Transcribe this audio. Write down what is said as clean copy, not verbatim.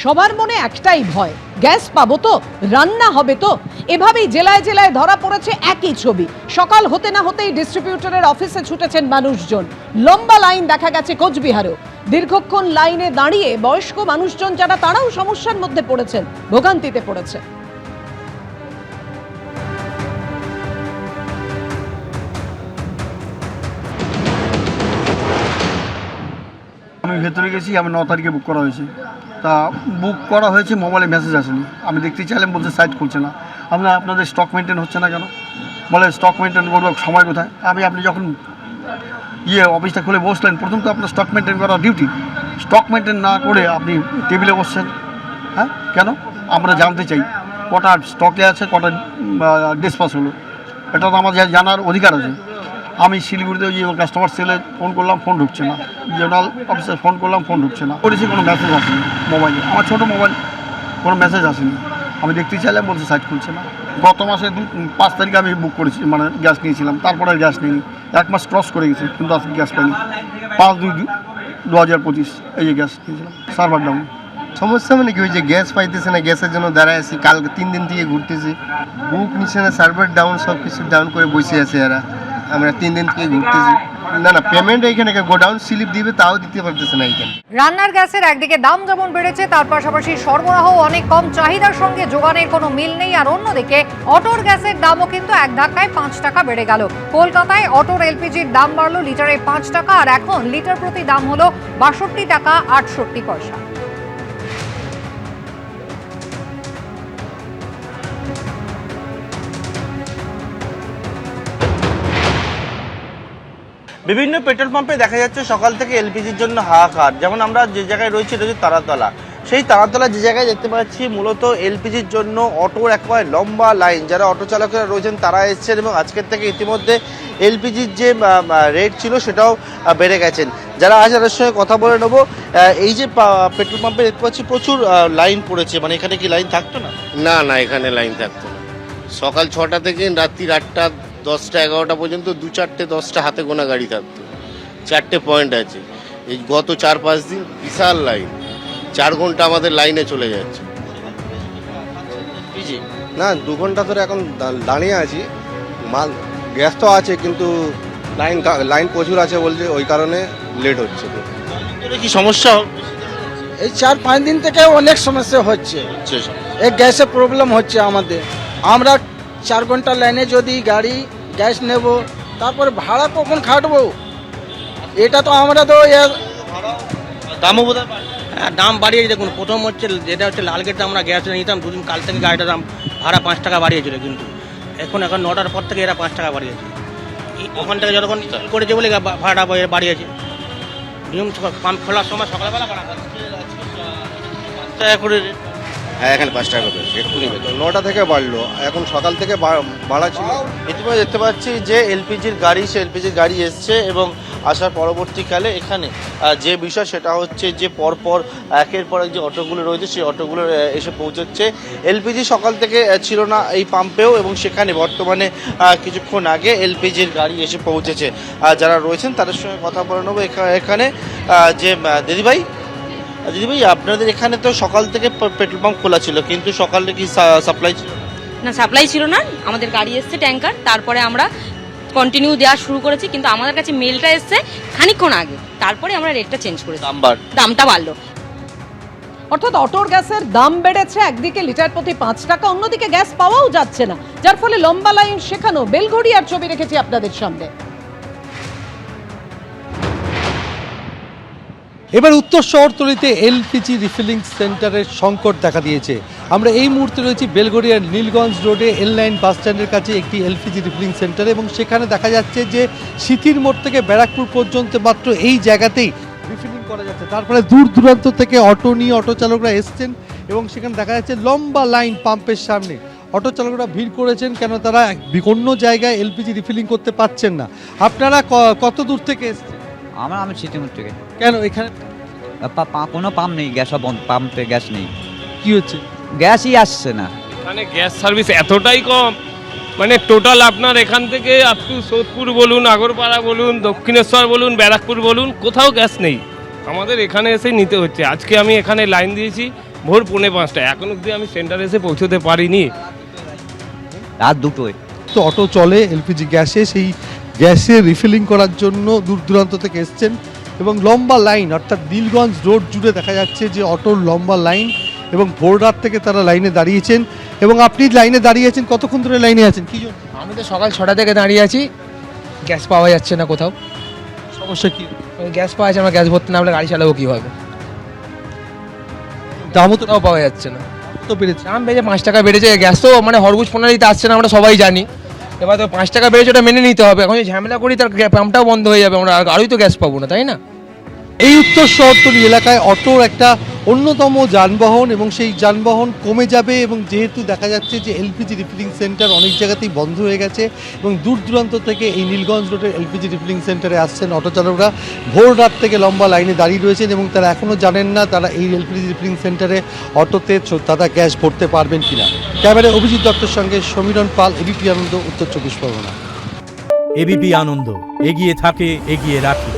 সবার মনে একটাই ভয়, গ্যাস পাবো তো, রান্না হবে তো। এভাবেই জেলায় জেলায় ধরা পড়েছে একই ছবি। সকাল হতে না হতেই ডিস্ট্রিবিউটরের অফিসে ছুটেছেন মানুষজন। লম্বা লাইন দেখা গেছে কোচবিহারেও। দীর্ঘক্ষণ লাইনে দাঁড়িয়ে বয়স্ক মানুষজন যারা, তারাও সমস্যার মধ্যে পড়েছেন, ভোগান্তিতে পড়েছে। আমি ভেতরে গেছি, আমি 9 তারিখে বুক করা হয়েছে। তা বুক করা হয়েছে, মোবাইলে মেসেজ আসেনি। আমি দেখতে চাইলাম, বলছে সাইট খুলছে না। আপনাদের স্টক মেনটেন হচ্ছে না কেন? বলে স্টক মেনটেন করবো, সময় কোথায়? আপনি যখন অফিসটা খুলে বসলেন, প্রথম তো আপনার স্টক মেনটেন করা ডিউটি। স্টক মেনটেন না করে আপনি টেবিলে বসছেন, হ্যাঁ কেন? আমরা জানতে চাই কটা স্টকে আছে, কটা ডিসপাস হলো। এটা তো আমার জানার অধিকার আছে। আমি শিলিগুড়িতে ওই কাস্টমার সেলে ফোন করলাম, ফোন ঢুকছে না। জেনারেল অফিসে ফোন করলাম, ফোন ঢুকছে না। করেছি, কোনো মেসেজ আসেনি মোবাইলে। আমার ছোটো মোবাইল, কোনো মেসেজ আসেনি। আমি দেখতে চাইলাম, বলছে সাইট খুলছে না। গত মাসে 5 তারিখে আমি বুক করেছি, মানে গ্যাস নিয়েছিলাম। তারপরে গ্যাস নিইনি, 1 মাস ক্রস করে গেছি, কিন্তু আজকে গ্যাস পাইনি। 5/2/2025 এই যে গ্যাস নিয়েছিলাম। Server down. সমস্যা মানে কি, ওই যে গ্যাস পাইতেছে না, গ্যাসের জন্য দাঁড়ায় আছি। কালকে 3 দিন থেকে ঘুরতেছি, বুক নিচ্ছে না, সার্ভার ডাউন, সব কিছু ডাউন করে বসে আছে এরা। আমরা 3 দিন থেকে ঘুরতেছি। না পেমেন্ট এইখানে গোডাউন স্লিপ দিবে, তাও দিতে পারতেছে না এইখানে। রান্নার গ্যাসের একদিকে দাম যেমন বেড়েছে, তার পাশাপাশি সরবরাহ অনেক কম, চাহিদার সঙ্গে যোগানের কোনো মিল নেই। আর অন্যদিকে অটোর গ্যাসের দামও কিন্তু এক ধাক্কায় 5 টাকা বেড়ে গেল। কলকাতায় অটোর এলপিজির দাম বাড়লো লিটারে 5 টাকা, আর এখন লিটার প্রতি দাম হলো 62 টাকা 68 পয়সা। বিভিন্ন পেট্রোল পাম্পে দেখা যাচ্ছে সকাল থেকে এলপিজির জন্য হাহাকার। যেমন আমরা যে জায়গায় রয়েছি, এটা হচ্ছে তারাতলা। সেই তারাতলা যে জায়গায় দেখতে পাচ্ছি, মূলত এলপিজির জন্য অটোর একেবারে লম্বা লাইন। যারা অটো চালকেরা রয়েছেন তারা এসছেন, এবং আজকের থেকে ইতিমধ্যে এলপিজির যে রেট ছিল সেটাও বেড়ে গেছেন। যারা আজ তাদের সঙ্গে কথা বলে নেবো। এই যে পেট্রোল পাম্পে দেখতে পাচ্ছি প্রচুর লাইন পড়েছে, মানে এখানে কি লাইন থাকতো না? না না, এখানে লাইন থাকতো না। সকাল 6টা থেকে রাত্রি 8টা 10টা 11টা পর্যন্ত 2-4টে 10টা হাতে গোনা গাড়ি থাকতো। 4টে পয়েন্ট আছে। এই গত 4-5 দিন বিশাল লাইন, 4 ঘন্টা আমাদের লাইনে চলে যাচ্ছে। না 2 ঘন্টা ধরে এখন দাঁড়িয়ে আছি। মাল গ্যাস তো আছে, কিন্তু লাইন প্রচুর আছে বলছে, ওই কারণে লেট হচ্ছে। কি সমস্যা? এই 4-5 দিন থেকে অনেক সমস্যা হচ্ছে। এই গ্যাসের প্রবলেম হচ্ছে আমাদের। আমরা 4 ঘন্টা লাইনে যদি গাড়ি গ্যাস নেব, তারপরে ভাড়া কখন খাটবো? এটা তো আমরা তো দামও বোধ হয়। হ্যাঁ, দাম বাড়িয়েছে। দেখুন, প্রথম হচ্ছে যেটা হচ্ছে লালগেটে আমরা গ্যাস নিতাম 2 দিন, কাল থেকে গাড়িটার দাম ভাড়া 5 টাকা বাড়িয়েছিল, কিন্তু এখন 9টার পর থেকে এরা 5 টাকা বাড়িয়েছে। ওখান থেকে যতক্ষণ করেছে বলে ভাড়াটা বাড়িয়েছে। নিয়ম পাম্প খোলার সময় সকালবেলা ভাড়া 5 টাকা করে। হ্যাঁ, এখানে 5 টাকা করে এক্ষুনি 9টা থেকে বাড়লো, এখন সকাল থেকে বাড়া ছিল। ইতিমধ্যে দেখতে পাচ্ছি যে এলপিজির গাড়ি, সে এলপিজির গাড়ি এসছে, এবং আসার পরবর্তীকালে এখানে যে বিষয় সেটা হচ্ছে যে পরপর একের পর এক যে অটোগুলো রয়েছে সেই অটোগুলো এসে পৌঁছচ্ছে। এলপিজি সকাল থেকে ছিল না এই পাম্পেও, এবং সেখানে বর্তমানে কিছুক্ষণ আগে এলপিজির গাড়ি এসে পৌঁছেছে। যারা রয়েছেন তাদের সঙ্গে কথা বলে নেবো। এখানে যে দিদিভাই, আপনাদের এখানে তো সকাল থেকে পেট্রোল পাম্প খোলা ছিল, কিন্তু সকালে কি সাপ্লাই ছিল? না, সাপ্লাই ছিল না। আমাদের গাড়ি এসছে ট্যাঙ্কার, তারপরে আমরা কন্টিনিউ দেওয়া শুরু করেছি, কিন্তু আমাদের কাছে মেলটা এসছে খানিকক্ষণ আগে, তারপরে আমরা রেটটা চেঞ্জ করেছি। দামটা বাড়লো। অর্থাৎ অটোর গ্যাসের দাম বেড়েছে, একদিকে লিটার প্রতি 5 টাকা, অন্যদিকে গ্যাস পাওয়াও যাচ্ছে না, যার ফলে লম্বা লাইন। সেখানেও বেলঘড়িয়ার ছবি রেখেছি আপনাদের সামনে। এবার উত্তর শহরতলিতে এলপিজি রিফিলিং সেন্টারের সংকট দেখা দিয়েছে। আমরা এই মুহূর্তে রয়েছি বেলঘড়িয়ার নীলগঞ্জ রোডে এল9 বাস স্ট্যান্ডের কাছে একটি এলপিজি রিফিলিং সেন্টার, এবং সেখানে দেখা যাচ্ছে যে সিথির মোড় থেকে ব্যারাকপুর পর্যন্ত মাত্র এই জায়গাতেই রিফিলিং করা যাচ্ছে। তার ফলে দূর দূরান্ত থেকে অটো নিয়ে অটো চালকরা এসছেন, এবং সেখানে দেখা যাচ্ছে লম্বা লাইন পাম্পের সামনে। অটো চালকরা ভিড় করেছেন, কেন তারা অন্য জায়গায় এলপিজি রিফিলিং করতে পারছেন না। আপনারা কত দূর থেকে এসছেন? আমি সিটিমোড় থেকে। কেন এখানে কোনো পাম্প নেই, গ্যাস পাম্পে গ্যাস নেই। কি হচ্ছে? গ্যাসই আসছে না। মানে গ্যাস সার্ভিস এতটাই কম, মানে টোটাল আপনার এখান থেকে আপ টু সোদপুর বলুন, আগরপাড়া বলুন, দক্ষিণেশ্বর বলুন, ব্যারাকপুর বলুন, কোথাও গ্যাস নেই। আমাদের এখানে এসে নিতে হচ্ছে। আজকে আমি এখানে লাইন দিয়েছি, ভোর 4:45, এখন অবধি আমি সেন্টারে এসে পৌঁছতে পারিনি। রাত 2টোয় তো অটো চলে এলপিজি গ্যাসে, সেই গ্যাসে রিফিলিং করার জন্য দূর দূরান্ত থেকে এসছেন এবং লম্বা লাইন, অর্থাৎ নীলগঞ্জ রোড জুড়ে দেখা যাচ্ছে যে অটোর লম্বা লাইন এবং ভোর রাত থেকে তারা লাইনে দাঁড়িয়েছেন। এবং আপনি লাইনে দাঁড়িয়ে আছেন, কতক্ষণ ধরে লাইনে আছেন, কি জন্য? আমি তো সকাল 6টা থেকে দাঁড়িয়ে আছি, গ্যাস পাওয়া যাচ্ছে না কোথাও। সমস্যা কি? গ্যাস পাওয়া যাচ্ছে, আমরা গ্যাস ভরতে না হলে গাড়ি চালাবো কীভাবে? দামও তো তাও পাওয়া যাচ্ছে না। তো বেড়েছে, দাম বেড়েছে, 5 টাকা বেড়েছে। গ্যাস তো মানে হরগুজ প্রণালীতে আসছে না, আমরা সবাই জানি। এবার তো 5 টাকা বেড়েছে, ওটা মেনে নিতে হবে। এখন যদি ঝামেলা করি তার পাম্পটাও বন্ধ হয়ে যাবে, আমরা আরোই তো গ্যাস পাবো না, তাই না? এই উত্তর শহরতলি এলাকায় অটোর একটা অন্যতম যানবাহন এবং সেই যানবাহন কমে যাবে। এবং যেহেতু দেখা যাচ্ছে যে এলপিজি রিফিলিং সেন্টার অনেক জায়গাতেই বন্ধ হয়ে গেছে এবং দূর দূরান্ত থেকে এই নীলগঞ্জ রোডের এলপিজি রিফিলিং সেন্টারে আসছেন অটো চালকরা, ভোর রাত থেকে লম্বা লাইনে দাঁড়িয়ে রয়েছেন এবং তারা এখনও জানেন না তারা এই এলপিজি রিফিলিং সেন্টারে অটোতে তারা গ্যাস ভরতে পারবেন কিনা। ক্যামেরায় অভিজিৎ দত্তের সঙ্গে সমীরণ পাল, এবিপি আনন্দ, উত্তর 24 পরগনা। এবিপি আনন্দ, এগিয়ে থাকে, এগিয়ে রাখে।